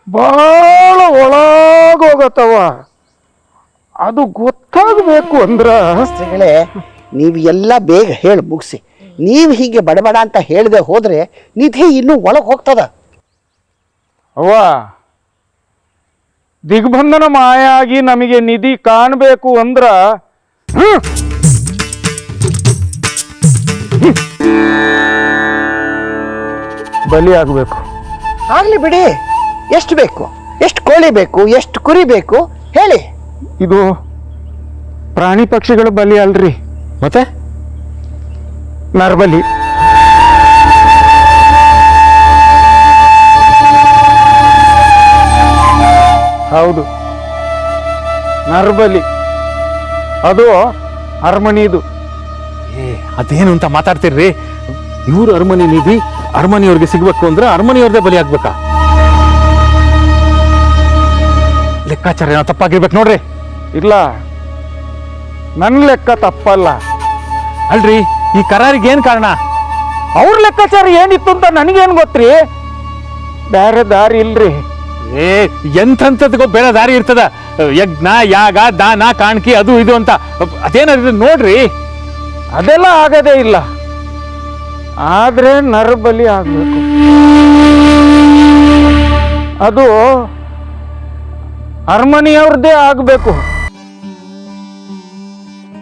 ಭಾಳ ಒಳಗೋಗತ್ತವ. ಅದು ಗೊತ್ತಾಗಬೇಕು ಅಂದ್ರ ಶಾಸ್ತ್ರಿಗಳೇ, ನೀವು ಎಲ್ಲ ಬೇಗ ಹೇಳಿ ಮುಗಿಸಿ. ನೀವು ಹೀಗೆ ಬಡಬಡ ಅಂತ ಹೇಳದೆ ಹೋದರೆ ನಿಧಿ ಇನ್ನೂ ಒಳಗೆ ಹೋಗ್ತದ. ಅವ್ವ, ದಿಗ್ಬಂಧನ ಮಾಯಾಗಿ ನಮಗೆ ನಿಧಿ ಕಾಣಬೇಕು ಅಂದ್ರ ಬಲಿ ಆಗಬೇಕು. ಆಗಲಿ ಬಿಡಿ. ಎಷ್ಟು ಬೇಕು? ಎಷ್ಟು ಕೋಳಿ ಬೇಕು? ಎಷ್ಟು ಕುರಿ ಬೇಕು ಹೇಳಿ. ಇದು ಪ್ರಾಣಿ ಪಕ್ಷಿಗಳ ಬಲಿ ಅಲ್ರಿ, ಮತ್ತೆ ನರಬಲಿ. ಹೌದು, ನರಬಲಿ. ಅದು ಅರಮನಿದು. ಅದೇನು ಅಂತ ಮಾತಾಡ್ತಿರ್ರಿ? ಇವ್ರು ಅರಮನೆ ನಿಧಿ ಅರಮನೆಯವ್ರಿಗೆ ಸಿಗ್ಬೇಕು ಅಂದ್ರೆ ಅರಮನೆಯವ್ರದೇ ಬಲಿ ಆಗ್ಬೇಕಾ? ಲೆಕ್ಕಾಚಾರ ಏನೋ ತಪ್ಪಾಗಿರ್ಬೇಕು ನೋಡ್ರಿ. ಇಲ್ಲ, ನನ್ನ ಲೆಕ್ಕ ತಪ್ಪಲ್ಲ. ಅಲ್ರಿ, ಈ ಕರಾರಿಗೆ ಏನ್ ಕಾರಣ? ಅವ್ರ ಲೆಕ್ಕಾಚಾರ ಏನಿತ್ತು ಅಂತ ನನಗೇನು ಗೊತ್ತ್ರಿ? ಬೇರೆ ದಾರಿ ಇಲ್ರಿ. ಎಂಥಂಥದ್ಗೋ ಬೇರೆ ದಾರಿ ಇರ್ತದ. ಯಜ್ಞ, ಯಾಗ, ದಾನ, ಕಾಣಿಕೆ, ಅದು ಇದು ಅಂತ ಅದೇನಾದ್ರು ನೋಡ್ರಿ. ಅದೆಲ್ಲ ಆಗದೇ ಇಲ್ಲ. ಆದ್ರೆ ನರಬಲಿ ಆಗ್ಬೇಕು. ಅದು ಅರಮನೆಯವ್ರದ್ದೇ ಆಗ್ಬೇಕು.